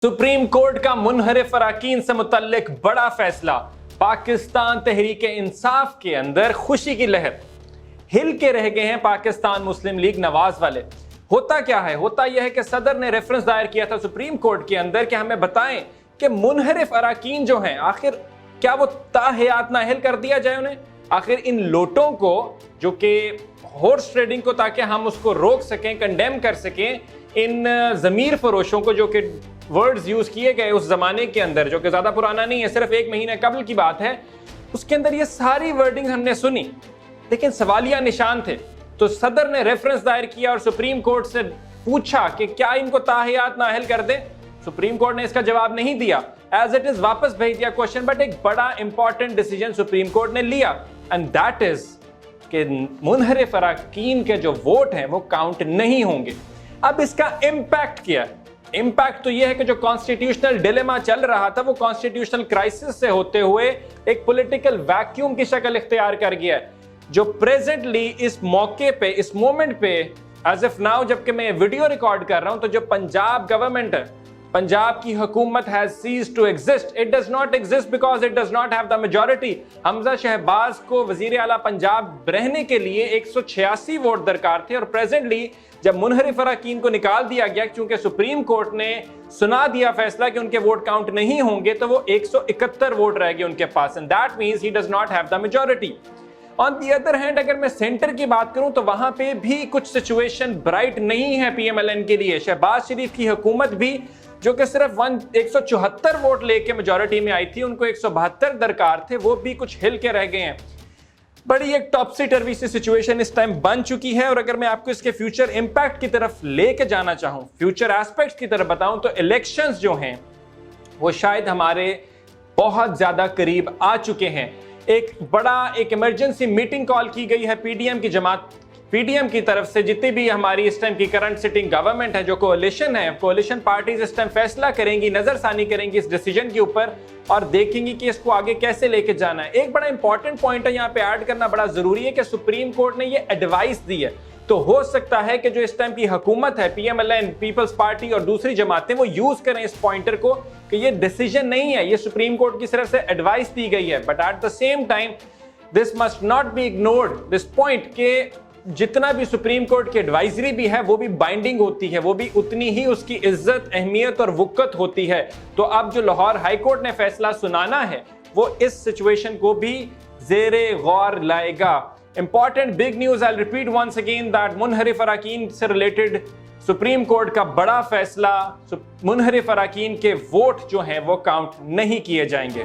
Supreme court का मुनहरिफ अराकीन से मुतल्लिक बड़ा फैसला। पाकिस्तान तहरीक इंसाफ के अंदर खुशी की लहर। हिल के रह गए हैं पाकिस्तान मुस्लिम लीग नवाज वाले। होता क्या है? होता यह है कि सदर ने रेफरेंस दायर किया था सुप्रीम कोर्ट के अंदर कि हमें बताएं कि मुनहरिफ अराकीन जो हैं आखिर क्या वो ताहयात नाहिल कर दिया जाए उन्हें। आखिर इन लोटों को जो कि हॉर्स ट्रेडिंग को, ताकि हम उसको रोक सकें, कंडेम कर सकें, इन ज़मीर फरोशों को, जो कि वर्ड्स यूज किए गए उस जमाने के अंदर, जो कि ज्यादा पुराना नहीं है, सिर्फ 1 महीने कबल की बात है, उसके अंदर ये सारी वर्डिंग हमने सुनी, लेकिन सवालिया निशान थे। तो सदर ने रेफरेंस दायर किया और सुप्रीम कोर्ट से पूछा कि क्या इनको ताहयात नाहिल कर दें। सुप्रीम कोर्ट ने इसका जवाब नहीं दिया, एज इट इज वापस भेज दिया क्वेश्चन। बट एक बड़ा इंपॉर्टेंट डिसीजन सुप्रीम कोर्ट ने लिया, एंड दैट इज कि मुनहरिफ अराकीन के जो वोट हैं वो काउंट नहीं होंगे। अब इसका इम्पैक्ट क्या है? इम्पैक्ट तो यह है कि जो कॉन्स्टिट्यूशनल डिलेमा चल रहा था वो कॉन्स्टिट्यूशनल क्राइसिस से होते हुए एक पॉलिटिकल वैक्यूम की शक्ल इख्तियार कर गया है, जो प्रेजेंटली इस मौके पे, इस मोमेंट पे, एज इफ नाउ जबकि मैं वीडियो रिकॉर्ड कर रहा हूं, तो जो पंजाब गवर्नमेंट है, पंजाब की हुकूमत has ceased to exist. It does not exist because it does not have the majority. Hamza Shahbaz को वजीर आला पंजाब रहने के लिए 186 वोट दरकार थे, और प्रेजेंटली जब मुनहरिफ अराकीन को निकाल दिया गया, क्योंकि सुप्रीम कोर्ट ने सुना दिया फैसला कि उनके वोट काउंट नहीं होंगे, तो वो 171 वोट रह गए उनके पास, and that means he does not have the majority. On the other hand, अगर मैं सेंटर की बात करूं तो वहां पे भी कुछ सिचुएशन ब्राइट नहीं है पीएमएलएन के लिए। शहबाज शरीफ की हुकूमत भी, जो कि सिर्फ 174 वोट लेके मेजॉरिटी में आई थी, उनको 172 दरकार थे, वो भी कुछ हिल के रह गए हैं। बड़ी एक टॉपसी टर्वी सी सिचुएशन इस टाइम बन चुकी है। और अगर मैं आपको इसके फ्यूचर इंपैक्ट की तरफ लेके जाना चाहूं, फ्यूचर एस्पेक्ट्स की तरफ बताऊं, तो इलेक्शंस जो हैं वो शायद हमारे बहुत ज्यादा करीब आ चुके हैं। एक इमरजेंसी मीटिंग कॉल की गई है पीडीएम की तरफ से। जितनी भी हमारी इस टाइम की करंट सिटिंग गवर्नमेंट है, जो कोalition है, कोalition पार्टीज इस टाइम फैसला करेंगी, नजरसानी करेंगी इस डिसीजन के ऊपर, और देखेंगी कि इसको आगे कैसे लेके जाना है। एक बड़ा इंपॉर्टेंट पॉइंट है यहाँ पे ऐड करना बड़ा जरूरी है कि सुप्रीम कोर्ट ने ये एडवाइस दी है। तो हो सकता है कि जो इस टाइम की हुकूमत है, पीएमएलएन, पीपल्स पार्टी और दूसरी जमातें, वो यूज करें इस पॉइंटर को कि ये डिसीजन नहीं है, ये सुप्रीम कोर्ट की तरफ से एडवाइस दी गई है। But at the same time this must not be ignored, this point के जितना भी सुप्रीम कोर्ट की एडवाइजरी भी है वो भी बाइंडिंग होती है, वो भी उतनी ही उसकी इज्जत, अहमियत और वुक्कत होती है। तो अब जो लाहौर हाई कोर्ट ने फैसला सुनाना है वो इस सिचुएशन को भी ज़ेरे गौर लाएगा। Important big news, I repeat once again that मुनहरिफ अराकीन से रिलेटेड सुप्रीम कोर्ट का बड़ा फैसला, मुनहरिफ अराकीन के वोट जो हैं वो काउंट नहीं किए जाएंगे।